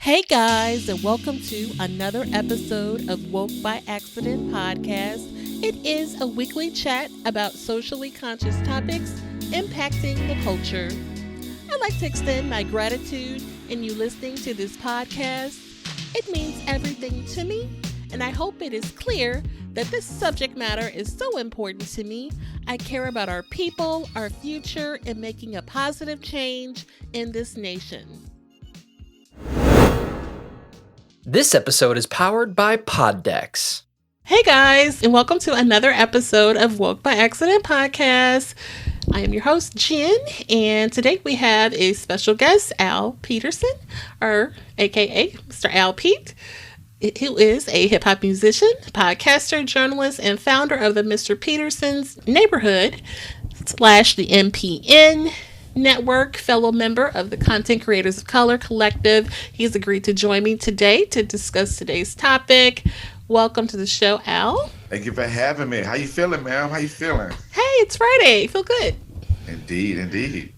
Hey guys, and welcome to another episode of Woke by Accident podcast. It is a weekly chat about socially conscious topics impacting the culture. I'd like to extend my gratitude in you listening to this podcast. It means everything to me, and I hope it is clear that this subject matter is so important to me. I care about our people, our future, and making a positive change in this nation. This episode is powered by Poddex. Hey guys, and welcome to another episode of Woke by Accident podcast. I am your host, Jen, and today we have a special guest, Al Peterson, or aka Mr. Al Pete, who is a hip-hop musician, podcaster, journalist, and founder of the Mr. Peterson's Neighborhood / the MPN Network, fellow member of the Content Creators of Color Collective. He's agreed to join me today to discuss today's topic. Welcome to the show, Al. Thank you for having me. How you feeling, ma'am? How you feeling? Hey, it's Friday. Feel good. Indeed.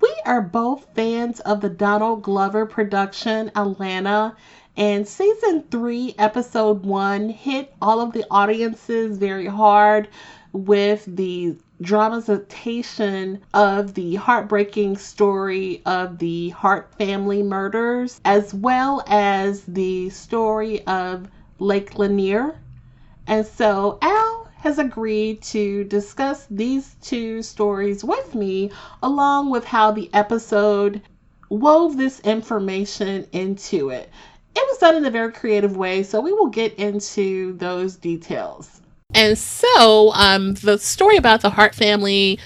We are both fans of the Donald Glover production, Atlanta, and season 3, episode 1 hit all of the audiences very hard with the dramatization of the heartbreaking story of the Hart family murders, as well as the story of Lake Lanier. And so Al has agreed to discuss these two stories with me, along with how the episode wove this information into it. It was done in a very creative way, so we will get into those details. And so, the story about the Hart family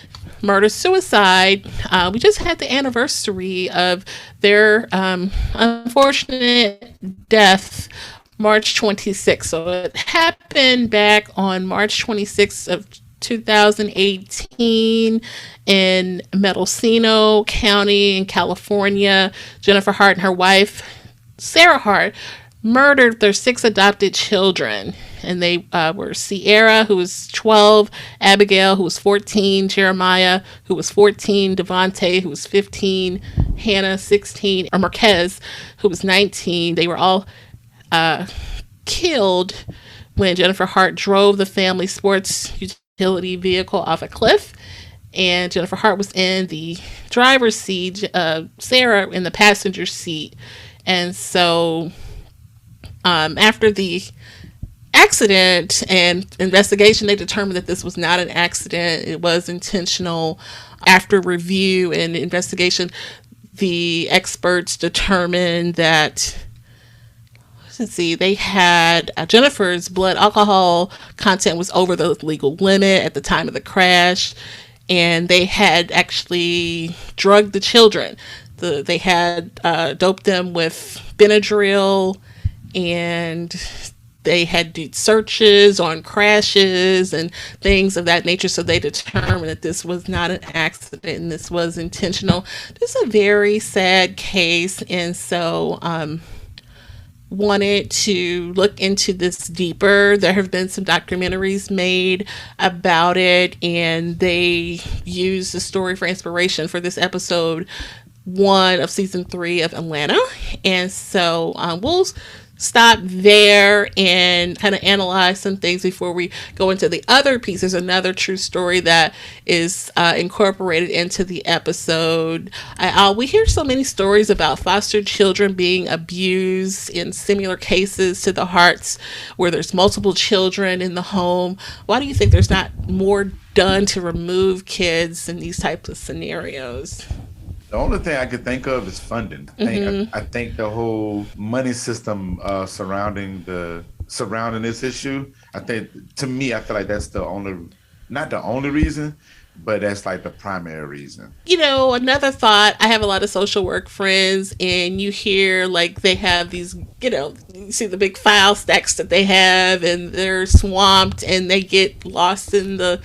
murder-suicide, we just had the anniversary of their unfortunate death, March 26th. So it happened back on March 26th of 2018 in Mendocino County in California. Jennifer Hart and her wife, Sarah Hart, murdered their 6 adopted children. And they were Sierra, who was 12, Abigail, who was 14, Jeremiah, who was 14, Devontae, who was 15, Hannah, 16, or Marquez, who was 19. They were all killed when Jennifer Hart drove the family sports utility vehicle off a cliff. And Jennifer Hart was in the driver's seat, Sarah in the passenger seat. And so after the accident and investigation, they determined that this was not an accident. It was intentional. After review and investigation, the experts determined that, they had Jennifer's blood alcohol content was over the legal limit at the time of the crash, and they had actually drugged the children. They had doped them with Benadryl, and they had did searches on crashes and things of that nature. So they determined that this was not an accident and this was intentional. This is a very sad case. And so wanted to look into this deeper. There have been some documentaries made about it, and they used the story for inspiration for this episode 1 of season 3 of Atlanta. And so we'll stop there and kind of analyze some things before we go into the other piece. There's another true story that is incorporated into the episode. We hear so many stories about foster children being abused in similar cases to the Harts, where there's multiple children in the home. Why do you think there's not more done to remove kids in these types of scenarios? The only thing I could think of is funding. I think the whole money system surrounding this issue, I feel like that's not the only reason, but that's like the primary reason. Another thought, I have a lot of social work friends, and you hear like they have these, you see the big file stacks that they have, and they're swamped and they get lost in the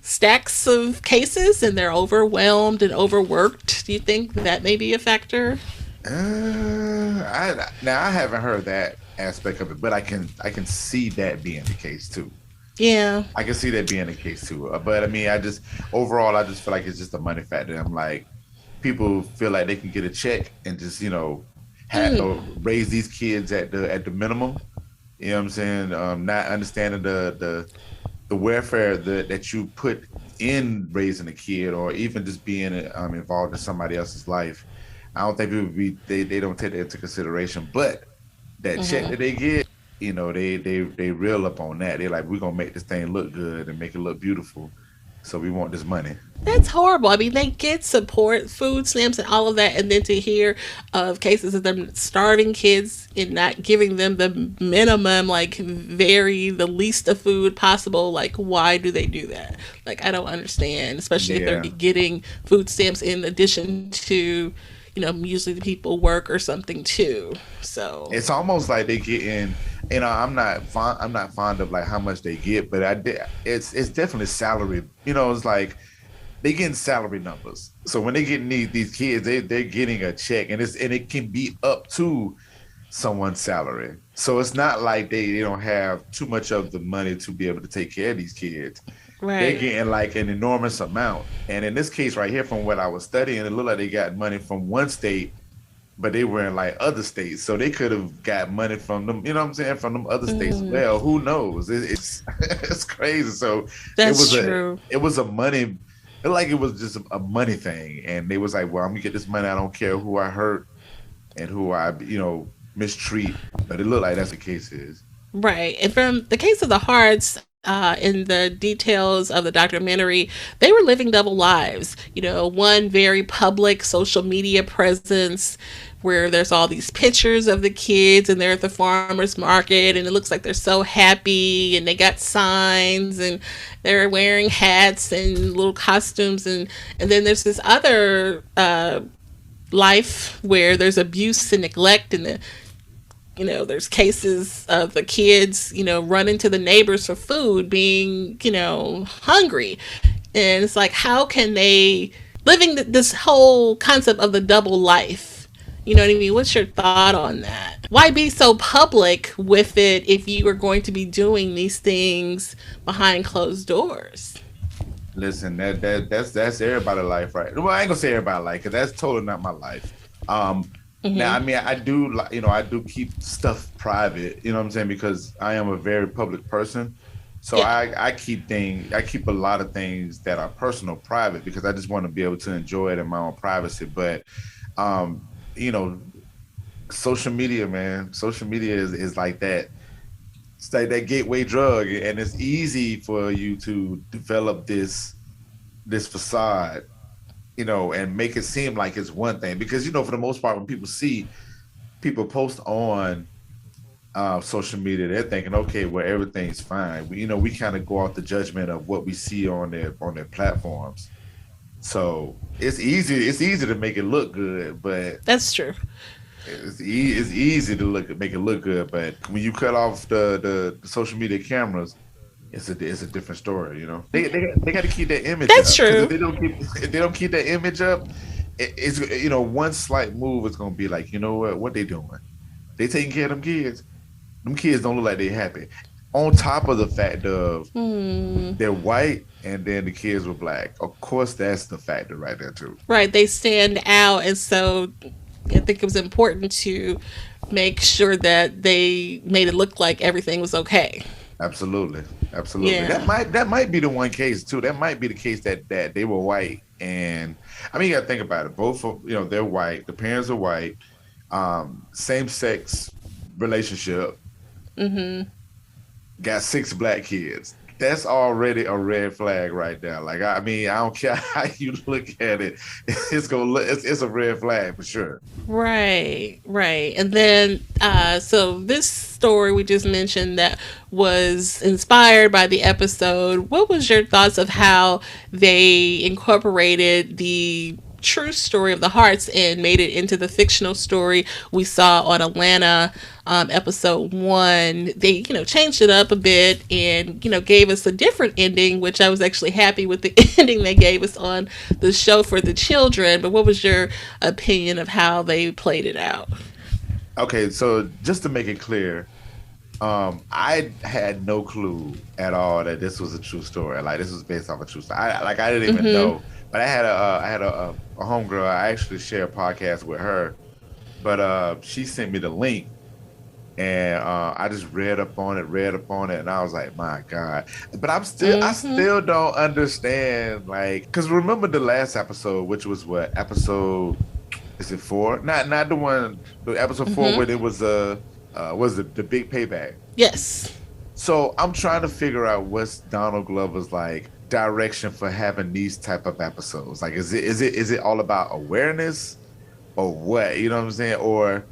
stacks of cases and they're overwhelmed and overworked. Do you think that may be a factor? I haven't heard that aspect of it, but I can see that being the case too. Yeah, I can see that being the case too. But I mean, I just feel like it's just a money factor. I'm like, people feel like they can get a check and just raise these kids at the minimum. You know what I'm saying? Not understanding the welfare that you put in raising a kid, or even just being involved in somebody else's life. I don't think people they don't take that into consideration. But that check that they get, they reel up on that. They're like, we're gonna make this thing look good and make it look beautiful. So we want this money. That's horrible. I mean, they get support, food stamps, and all of that, and then to hear of cases of them starving kids and not giving them the minimum, like the least of food possible. Like, why do they do that? Like, I don't understand, especially if they're getting food stamps in addition to, usually the people work or something too. So it's almost like they get in. I'm not fond of like how much they get, but it's definitely salary. It's like they getting salary numbers. So when they getting these kids, they're getting a check, and it can be up to someone's salary. So it's not like they don't have too much of the money to be able to take care of these kids. Right. They're getting like an enormous amount. And in this case right here, from what I was studying, it looked like they got money from one state, but they were in like other states. So they could have got money from them, from them other states as well. Who knows? It's it's crazy. So that's true. It was a money, like it was just a money thing. And they was like, well, I'm gonna get this money. I don't care who I hurt and who I, mistreat. But it looked like that's the case is. Right. And from the case of the Harts, in the details of the documentary, they were living double lives. One very public social media presence where there's all these pictures of the kids and they're at the farmer's market and it looks like they're so happy and they got signs and they're wearing hats and little costumes. And then there's this other life where there's abuse and neglect and there's cases of the kids, running to the neighbors for food, being, hungry. And it's like, how can they, living this whole concept of the double life, you know what I mean? What's your thought on that? Why be so public with it if you are going to be doing these things behind closed doors? Listen, that's everybody's life, right? Well, I ain't gonna say everybody's life, because that's totally not my life. Now, I mean, I do keep stuff private, you know what I'm saying? Because I am a very public person. So I keep a lot of things that are personal private because I just want to be able to enjoy it in my own privacy. But, social media, man, is like that. It's like that gateway drug, and it's easy for you to develop this facade, and make it seem like it's one thing. Because, for the most part, when people post on social media, they're thinking, okay, well, everything's fine. We kind of go off the judgment of what we see on their platforms. So it's easy to make it look good, but that's true. It's easy to make it look good, but when you cut off the social media cameras, it's a different story. They got to keep that image. That's up. True. If they don't keep that image up, it's one slight move is gonna be like, what they doing? They taking care of them kids. Them kids don't look like they happy. On top of the fact of they're white and then the kids were black. Of course, that's the factor right there too. Right, they stand out, and so I think it was important to make sure that they made it look like everything was okay. Absolutely. Yeah. That might be the one case too. That might be the case that they were white, and I mean, you got to think about it. Both of they're white. The parents are white. Same sex relationship. Got 6 black kids. That's already a red flag right there. Like, I mean, I don't care how you look at it. It's a red flag for sure. Right. And then, so this story we just mentioned that was inspired by the episode. What was your thoughts of how they incorporated the true story of the Harts and made it into the fictional story we saw on Atlanta, episode 1? They, changed it up a bit and, gave us a different ending, which I was actually happy with the ending they gave us on the show for the children. But what was your opinion of how they played it out? Okay, so just to make it clear, I had no clue at all that this was a true story. Like, this was based off a true story. I didn't even know. But I had a homegirl. I actually share a podcast with her. but she sent me the link, and I just read up on it, and I was like, my God. But I still don't understand, like, because remember the last episode, which was what episode? Is it 4? Not the one, the episode 4 where it was the big payback. Yes. So I'm trying to figure out what's Donald Glover's like direction for having these type of episodes. Like, is it all about awareness, or what? You know what I'm saying? Or,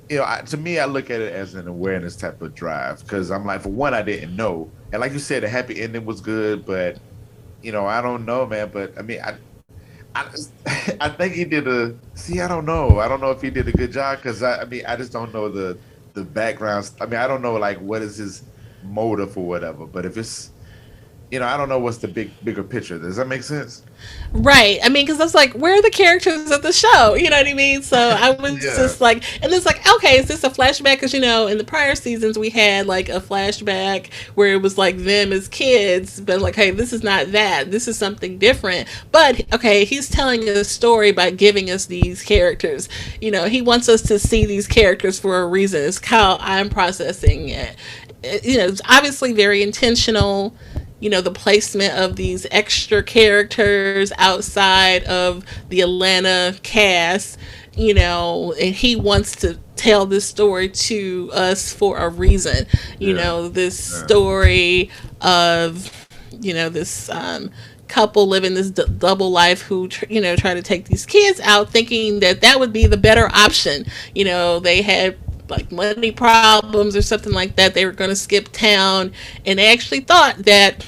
you know, to me, I look at it as an awareness type of drive, because I'm like, for one, I didn't know, and like you said, the happy ending was good, but you know, I don't know, man. But I mean, I think he did I don't know if he did a good job, because I mean, I just don't know the background. I mean, I don't know, like, what is his motive or whatever. But if it's, you know, I don't know what's the bigger picture. Does that make sense? Right. I mean, because I was like, where are the characters of the show? You know what I mean? So I was just like, and it's like, okay, is this a flashback? Because, you know, in the prior seasons, we had like a flashback where it was like them as kids, but like, hey, this is not that. This is something different. But, okay, he's telling a story by giving us these characters. You know, he wants us to see these characters for a reason. It's how I'm processing it. You know, it's obviously very intentional. You know, the placement of these extra characters outside of the Atlanta cast, you know, and he wants to tell this story to us for a reason. You know, this story of, you know, this couple living this double life who, you know, try to take these kids out thinking that would be the better option. You know, they had like money problems or something like that. They were going to skip town, and they actually thought that,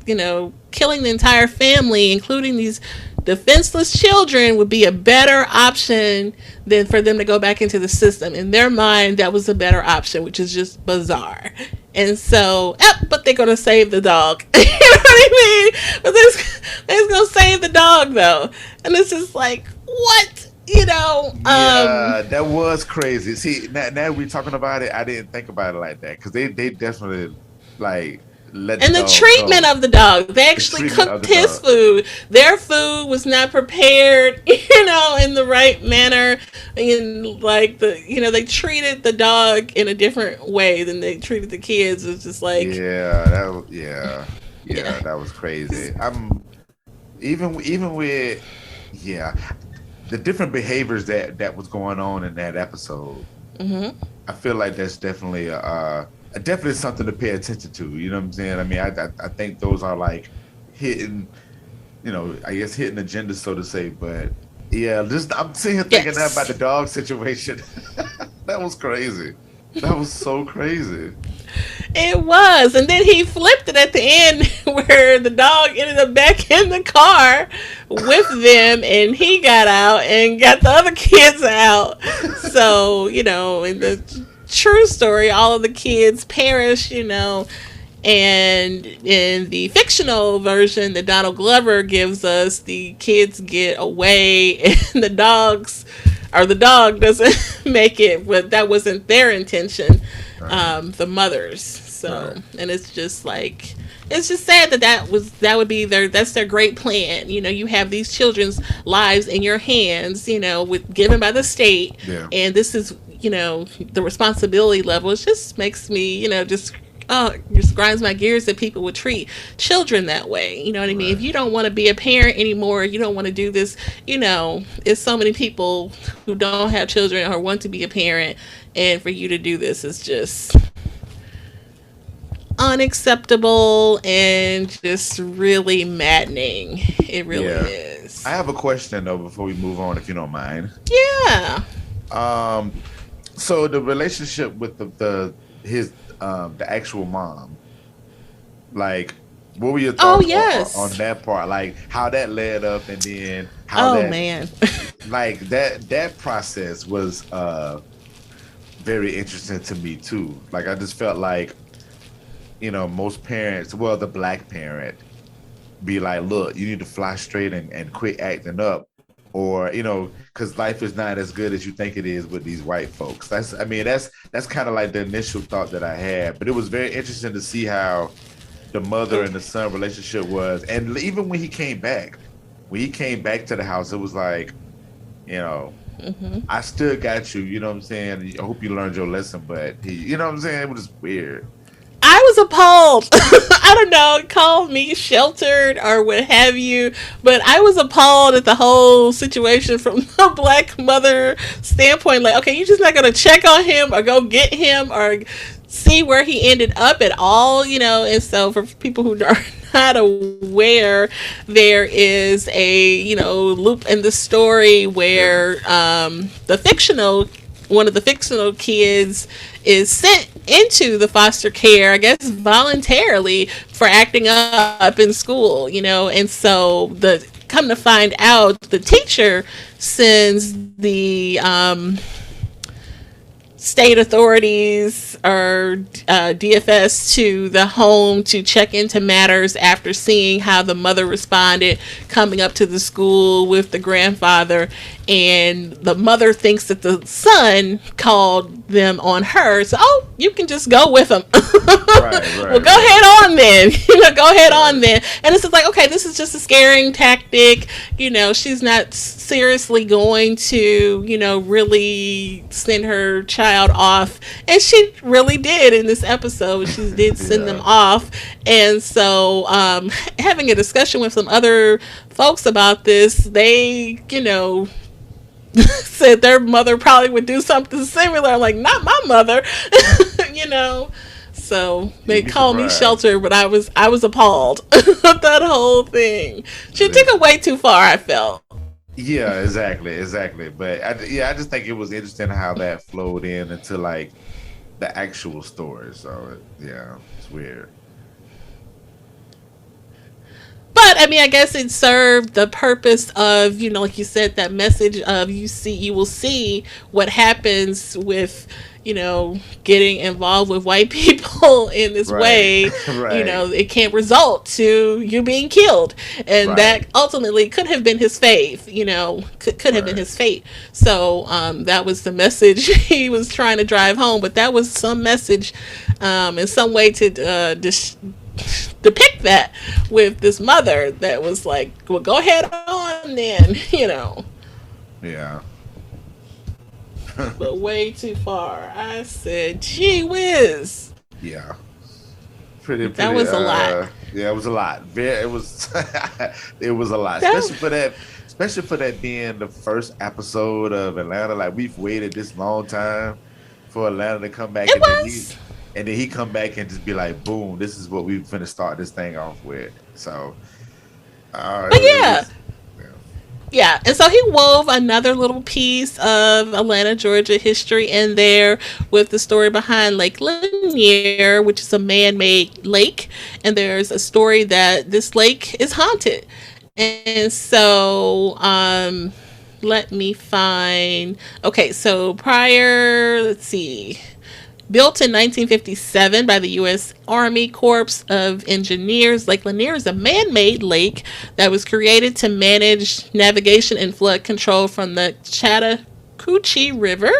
you know, killing the entire family, including these defenseless children, would be a better option than for them to go back into the system. In their mind, that was a better option, which is just bizarre. And so, but they're going to save the dog. You know what I mean? But they're going to save the dog, though. And it's just like, what? You know, yeah, that was crazy. See, now we're talking about it, I didn't think about it like that, because they definitely like let and the treatment of the dog. They actually cooked his food. Their food was not prepared, you know, in the right manner, and like they treated the dog in a different way than they treated the kids. It was just like that was crazy. I'm even with the different behaviors that was going on in that episode. I feel like that's definitely definitely something to pay attention to. You know what I'm saying? I mean, I think those are like hidden, you know, I guess hidden agendas, so to say. But yeah, just I'm sitting here thinking that about the dog situation. That was crazy. That was so crazy. It was. And then he flipped it at the end where the dog ended up back in the car with them, and he got out and got the other kids out. So, you know, in the true story, all of the kids perish, you know, and in the fictional version that Donald Glover gives us, the kids get away and the dog doesn't make it, but that wasn't their intention. The mothers. So, and it's just like, it's just sad that would be that's their great plan. You know, you have these children's lives in your hands, you know, given by the state, and this is, you know, the responsibility level. It just makes me, you know, just grinds my gears that people would treat children that way. You know what I mean? If you don't want to be a parent anymore, you don't want to do this, you know, it's so many people who don't have children or want to be a parent, and for you to do this is just unacceptable and just really maddening. It really is. I have a question though before we move on, if you don't mind. Yeah. So the relationship with the actual mom, like, what were your thoughts on that part? Like, how that led up, and then how like that process was very interesting to me too. Like, I just felt like, you know, most parents, well, the black parent, be like, look, you need to fly straight and quit acting up, or, you know, because life is not as good as you think it is with these white folks. That's kind of like the initial thought that I had. But it was very interesting to see how the mother and the son relationship was. And even when he came back to the house, it was like, you know, I still got you. You know what I'm saying? I hope you learned your lesson, but you know what I'm saying? It was weird. I was appalled. I don't know, call me sheltered or what have you, but I was appalled at the whole situation from the black mother standpoint. Like, okay, you're just not going to check on him or go get him or see where he ended up at all, you know? And so, for people who are not aware, there is a, you know, loop in the story where the fictional one of the fictional kids is sent into the foster care, I guess voluntarily, for acting up in school, you know. And so the come to find out, the teacher sends the state authorities or DFS to the home to check into matters after seeing how the mother responded coming up to the school with the grandfather. And the mother thinks that the son called them on her. So, oh, you can just go with him. Well, go ahead on then. Go ahead on then. And it's just like, okay, this is just a scaring tactic. You know, she's not seriously going to, you know, really send her child off. And she really did in this episode. She did send them off. And so, having a discussion with some other folks about this, they, you know, said their mother probably would do something similar. Like, not my mother. You know. So they call me sheltered, but I was appalled with that whole thing. She took it way too far, I felt. Yeah, exactly. But I just think it was interesting how that flowed into like the actual story. So yeah, it's weird. But I mean, I guess it served the purpose of, you know, like you said, that message of you will see what happens with, you know, getting involved with white people in this way. You know, it can result to you being killed, and that ultimately could have been his fate. You know, could have been his fate. So that was the message he was trying to drive home. But that was some message, in some way to depict that with this mother that was like, well, go ahead on then, you know. Yeah. But way too far. I said, gee whiz. Yeah. Pretty that was a lot. Yeah, it was a lot. It was it was a lot. Especially for that being the first episode of Atlanta. Like, we've waited this long time for Atlanta to come back. And then he come back and just be like, boom, this is what we're finna start this thing off with. So, yeah. And so he wove another little piece of Atlanta, Georgia history in there with the story behind Lake Lanier, which is a man-made lake. And there's a story that this lake is haunted. And so, let me find, okay, so let's see. Built in 1957 by the U.S. Army Corps of Engineers, Lake Lanier is a man-made lake that was created to manage navigation and flood control from the Chattahoochee River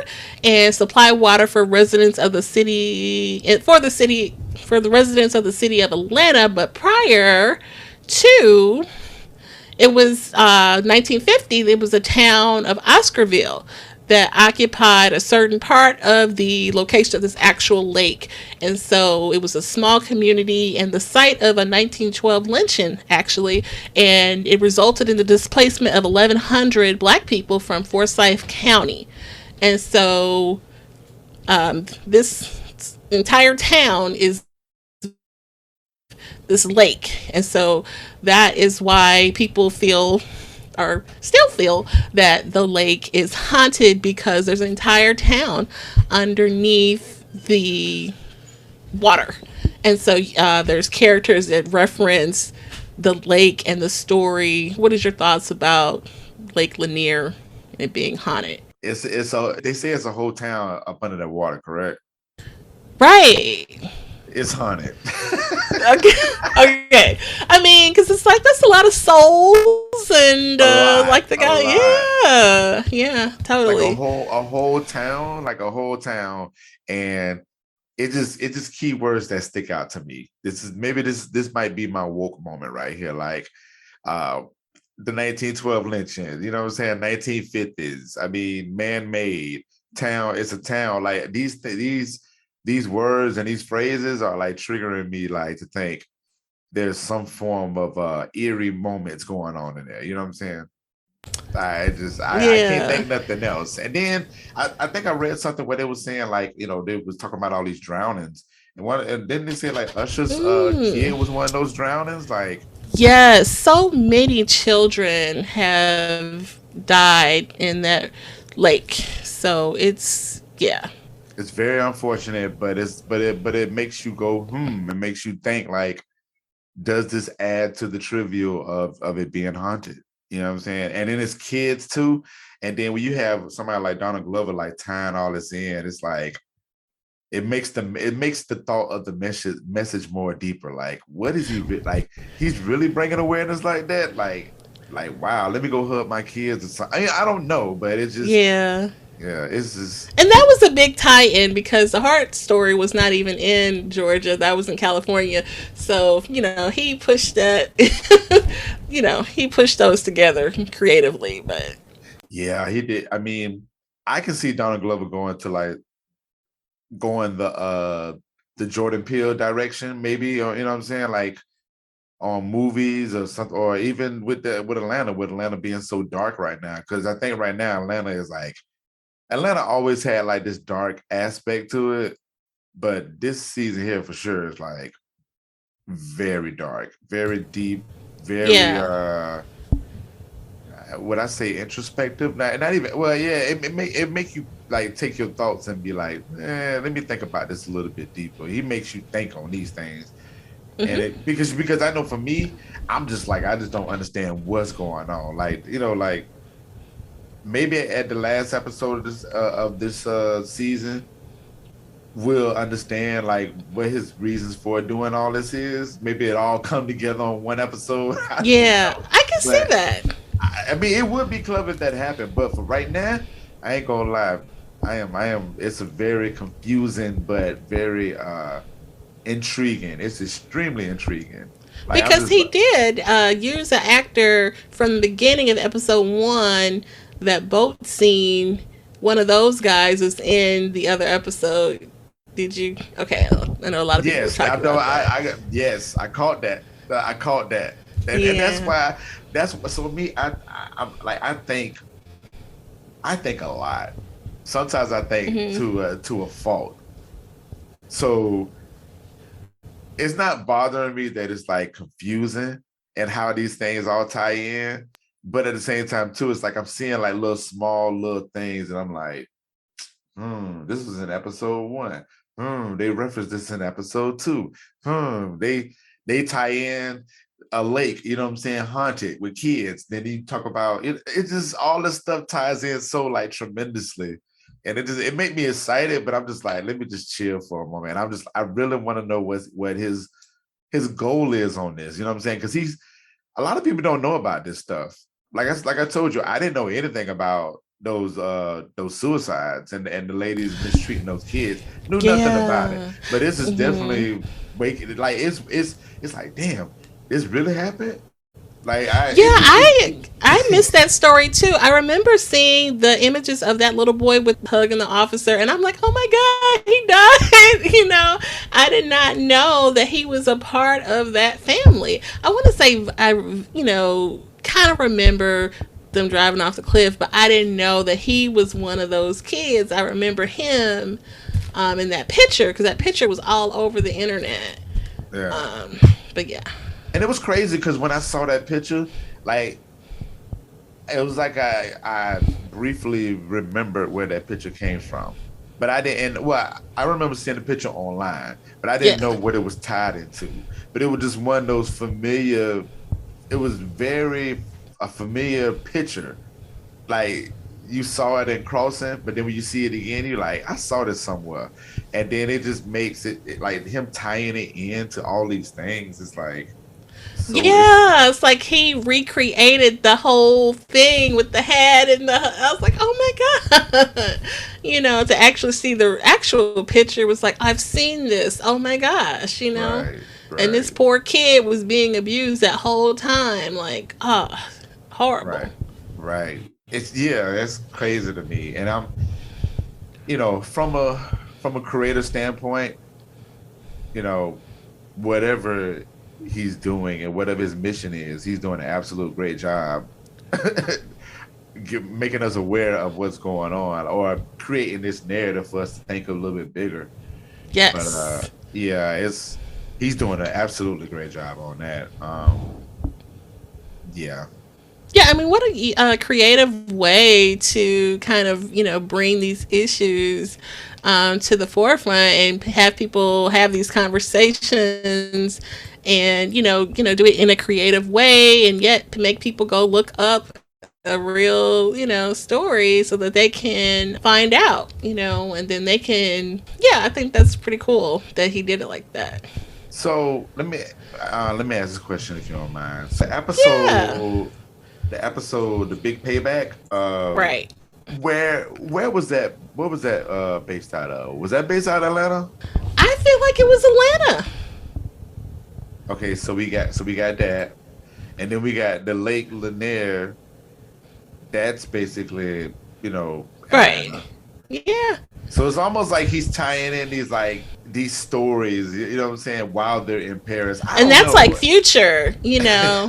and supply water for residents of the city, for the residents of the city of Atlanta. But prior to it was 1950, there was a town of Oscarville that occupied a certain part of the location of this actual lake. And so it was a small community and the site of a 1912 lynching, actually. And it resulted in the displacement of 1,100 black people from Forsyth County. And so this entire town is this lake. And so that is why people still feel that the lake is haunted, because there's an entire town underneath the water. And so there's characters that reference the lake and the story. What is your thoughts about Lake Lanier and it being haunted? They say it's a whole town up under that water, correct? Right. It's haunted. Okay. I mean, because it's like, that's a lot of souls and like the guy. Yeah, totally. Like a whole town, and it just keywords that stick out to me. This might be my woke moment right here. Like, the 1912 lynchings, you know what I'm saying? 1950s. I mean, man-made town. It's a town. Like these words and these phrases are like triggering me, like to think there's some form of eerie moments going on in there. You know what I'm saying? I can't Yeah. think nothing else. And then I think I read something where they were saying like, you know, they was talking about all these drownings. And then they say like Usher's kid was one of those drownings. Like, Yes, so many children have died in that lake. So yeah. it's very unfortunate, but it makes you go, it makes you think like, does this add to the trivial of it being haunted? You know what I'm saying? And then it's kids too. And then when you have somebody like Donald Glover like tying all this in, it's like it makes the thought of the message more deeper. Like, what is he like? He's really bringing awareness like that. Like wow, let me go hug my kids or something. I mean, I don't know, but it's just Yeah. yeah, it's just And that was a big tie-in because the Hart story was not even in Georgia. That was in California. So, he pushed that, he pushed those together creatively. But yeah, he did. I mean, I can see Donald Glover going the Jordan Peele direction, maybe, or you know what I'm saying, like on movies or something, or even with Atlanta being so dark right now. Because I think right now Atlanta always had like this dark aspect to it, but this season here for sure is like very dark, very deep, very yeah. would I say introspective? Not even. Well, yeah, it make you like take your thoughts and be like, let me think about this a little bit deeper. He makes you think on these things, and because I know for me, I'm just like I just don't understand what's going on. Like like maybe at the last episode of this season, we'll understand like what his reasons for doing all this is. Maybe it all come together on one episode. I don't Yeah. know. I can see But that. I mean, it would be clever if that happened, but for right now, I ain't gonna lie. I am. It's a very confusing, but very intriguing. It's extremely intriguing. Like I'm Because just he did use an actor from the beginning of episode 1. That boat scene, one of those guys was in the other episode. Did you? Okay, I know a lot of people were yes, I talking know. about that. Yes, I caught that. I caught that, and that's Yeah. why. That's what. So me, I'm like I think a lot. Sometimes I think to a fault. So it's not bothering me that it's like confusing and how these things all tie in. But at the same time, too, it's like I'm seeing like little things, and I'm like, this was in episode 1. They referenced this in episode 2. They tie in a lake, you know what I'm saying, haunted with kids. Then you talk about it. It just all this stuff ties in so like tremendously. And it made me excited, but I'm just like, let me just chill for a moment. I really want to know what his goal is on this. You know what I'm saying? Because a lot of people don't know about this stuff. Like I told you, I didn't know anything about those suicides and the ladies mistreating those kids. Knew nothing about it. Yeah. But this is definitely making it like it's like, damn, this really happened. Like Yeah, I missed that story too. I remember seeing the images of that little boy with hugging the officer, and I'm like, oh my god, he died. I did not know that he was a part of that family. I want to say I kind of remember them driving off the cliff, but I didn't know that he was one of those kids. I remember him in that picture because that picture was all over the internet. yeah. But yeah. And it was crazy because when I saw that picture, like it was like I briefly remembered where that picture came from. But I didn't. Well, I remember seeing the picture online, but I didn't know what it was tied into. But it was just one of those familiar. It was very a familiar picture. Like you saw it in Crossing, but then when you see it again, you're like, I saw this somewhere. And then it just makes it like him tying it into all these things. It's like. So Yeah, it's like he recreated the whole thing with the hat and I was like, oh my god, to actually see the actual picture was like, I've seen this. Oh my gosh, right, and this right. poor kid was being abused that whole time. Like, oh horrible. Right. It's crazy to me. And I'm, from a creative standpoint, whatever he's doing and whatever his mission is, he's doing an absolute great job making us aware of what's going on or creating this narrative for us to think a little bit bigger. Yes. But he's doing an absolutely great job on that. Yeah. Yeah, I mean, what a creative way to kind of, bring these issues to the forefront and have people have these conversations and, do it in a creative way and yet to make people go look up a real, story so that they can find out, and then they can, I think that's pretty cool that he did it like that. So let me ask this question if you don't mind. So the episode, The Big Payback. Right. Where was that? What was that based out of? Was that based out of Atlanta? I feel like it was Atlanta. Okay, so we got that, and then we got the Lake Lanier. That's basically, Atlanta. Right. Yeah. So it's almost like he's tying in these stories, what I'm saying, while they're in Paris. And that's like Future, Yeah.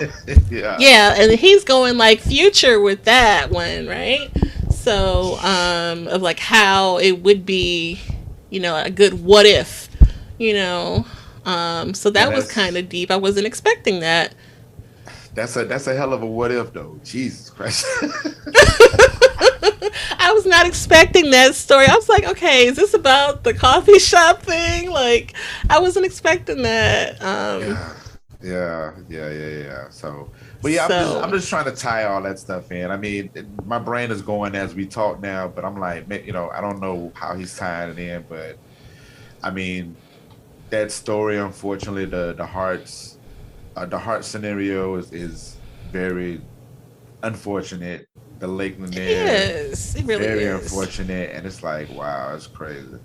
Yeah, and he's going like Future with that one, right? So, of like how it would be, a good what if, so that was kind of deep. I wasn't expecting that. That's a hell of a what if though. Jesus Christ. I was not expecting that story. I was like, okay, is this about the coffee shop thing? Like, I wasn't expecting that. Yeah. So, but yeah, I'm just trying to tie all that stuff in. I mean, my brain is going as we talk now, but I'm like, I don't know how he's tying it in, but I mean, that story, unfortunately, the Hart scenario is very unfortunate. The Lake Lanier is. It really very is. Unfortunate, and it's like, wow, it's crazy.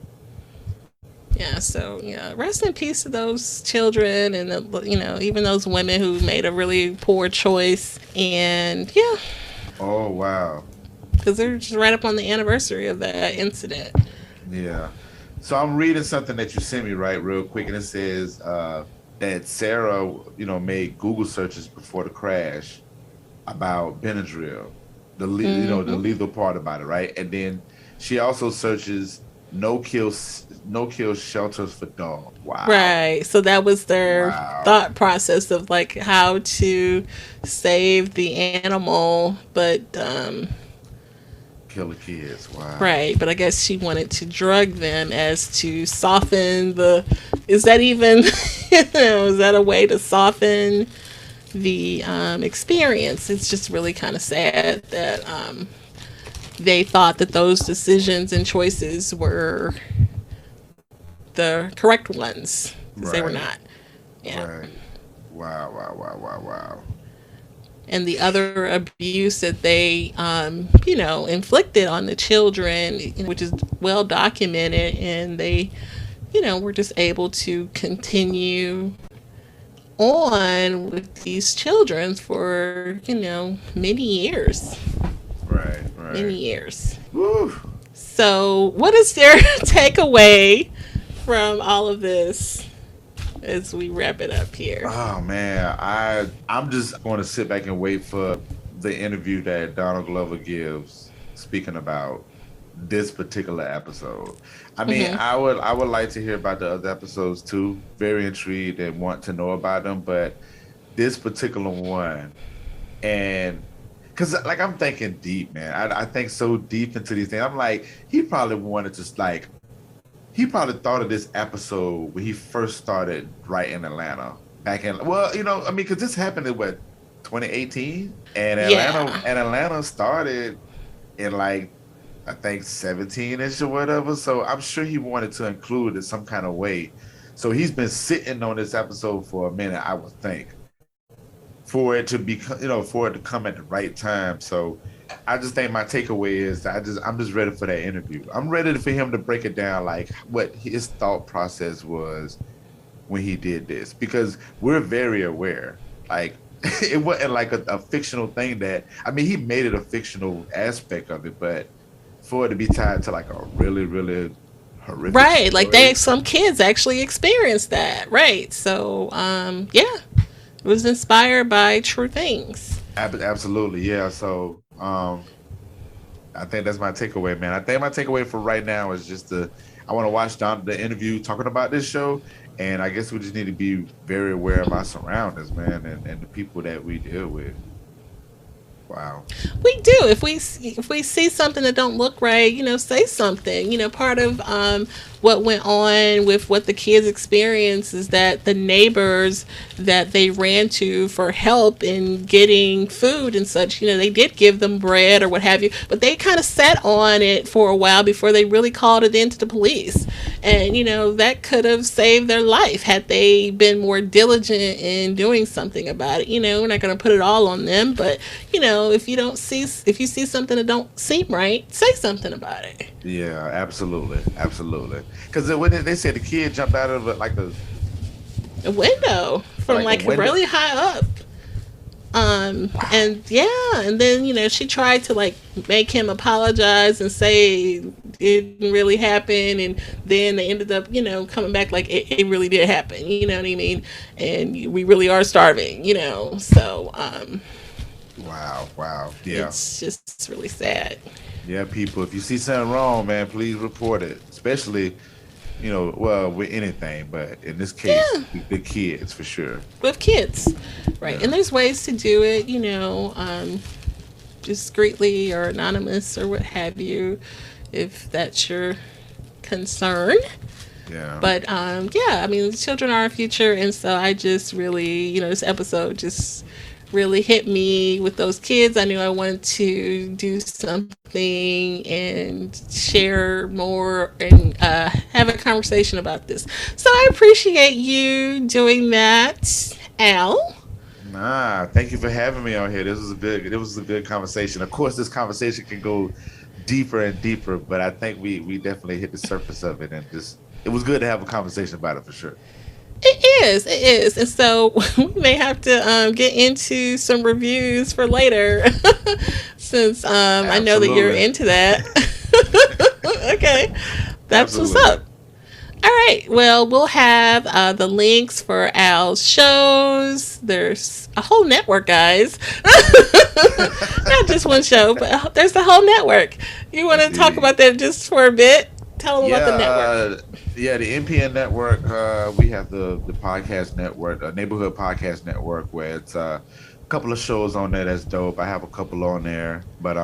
Yeah, so rest in peace to those children and even those women who made a really poor choice. And oh wow, because they're just right up on the anniversary of that incident. Yeah, so I'm reading something that you sent me real quick, and it says that Sarah, made Google searches before the crash about Benadryl, the lethal part about it, right? And then she also searches no kill shelters for dogs. Wow. Right. So that was their thought process of like how to save the animal, but kill the kids. Wow. Right. But I guess she wanted to drug them as to soften is that even is that a way to soften the experience? It's just really kind of sad that they thought that those decisions and choices were the correct ones, because they were not. Yeah. Right. Wow. And the other abuse that they, inflicted on the children, which is well documented, and they, were just able to continue on with these children for, many years. Right. Many years. Woo. So what is your takeaway from all of this as we wrap it up here? Oh man, I'm just going to sit back and wait for the interview that Donald Glover gives speaking about this particular episode. I mean, I would like to hear about the other episodes too. Very intrigued and want to know about them, but this particular one, and because like I'm thinking deep, man. I think so deep into these things. I'm like, he probably thought of this episode when he first started writing Atlanta back in, because this happened in 2018, and Atlanta started in like, I think 17-ish or whatever. So I'm sure he wanted to include it some kind of way. So he's been sitting on this episode for a minute, I would think, for it to be, for it to come at the right time. So I just think my takeaway is that I'm just ready for that interview. I'm ready for him to break it down, like what his thought process was when he did this, because we're very aware. Like it wasn't like a fictional thing that, I mean, he made it a fictional aspect of it, but for it to be tied to like a really, really horrific Right. Like story. some kids actually experienced that. Right. So, yeah, it was inspired by true things. Absolutely, yeah. So, I think that's my takeaway, man. I think my takeaway for right now is just I want to watch the interview talking about this show, and I guess we just need to be very aware of our surroundings, man, and the people that we deal with. Wow. We do. If we see something that don't look right, say something. Part of what went on with what the kids experienced is that the neighbors that they ran to for help in getting food and such, they did give them bread or what have you, but they kind of sat on it for a while before they really called it into the police. And, that could have saved their life had they been more diligent in doing something about it. We're not going to put it all on them, but, if you see something that don't seem right, say something about it. Yeah, absolutely. Because when they said the kid jumped out of a window from like really high up. Wow. And then, she tried to like make him apologize and say it didn't really happen. And then they ended up, coming back like it really did happen. You know what I mean? And we really are starving, so, Wow. Yeah. It's really sad. Yeah, people, if you see something wrong, man, please report it. Especially, with anything, but in this case, the kids for sure. With kids, right? Yeah. And there's ways to do it, discreetly or anonymous or what have you, if that's your concern. Yeah. But children are our future, and so I just really, this episode just really hit me with those kids. I knew I wanted to do something and share more and have a conversation about this. So I appreciate you doing that, Al. Thank you for having me on here. It was a good conversation. Of course, this conversation can go deeper and deeper, but I think we definitely hit the surface of it, and it was good to have a conversation about it for sure. It is. And so we may have to get into some reviews for later since I know that you're into that. Okay. That's Absolutely. What's up. All right. Well, we'll have the links for Al's shows. There's a whole network, guys. Not just one show, but there's the whole network. You want to talk about that just for a bit? Tell them about the network. The NPN network. We have the podcast network, Neighborhood Podcast Network, where it's a couple of shows on there that's dope. I have a couple on there, but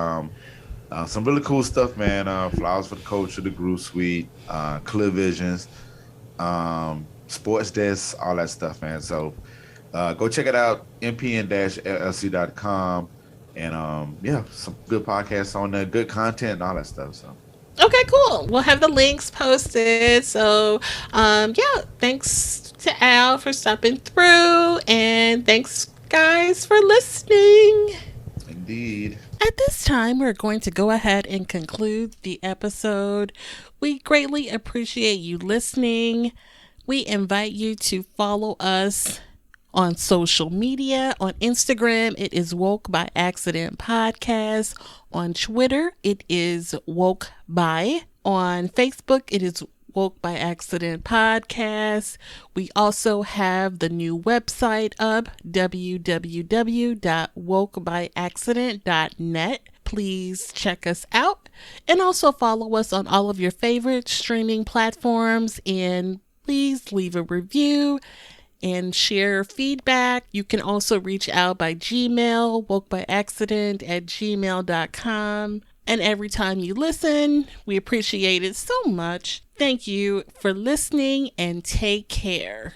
some really cool stuff, man. Flowers for the Culture, the Groove Suite, Clear Visions, Sports Desk, all that stuff, man. So go check it out, npn-llc.com, and some good podcasts on there, good content, and all that stuff. So. Okay, cool. We'll have the links posted. So, thanks to Al for stopping through, and thanks, guys, for listening. Indeed. At this time, we're going to go ahead and conclude the episode. We greatly appreciate you listening. We invite you to follow us on social media. On Instagram, it is Woke by Accident Podcast. On Twitter, it is Woke by. On Facebook, it is Woke by Accident Podcast. We also have the new website up, www.wokebyaccident.net. Please check us out, and also follow us on all of your favorite streaming platforms, and please leave a review and share feedback. You can also reach out by Gmail, wokebyaccident@gmail.com. And every time you listen, we appreciate it so much. Thank you for listening, and take care.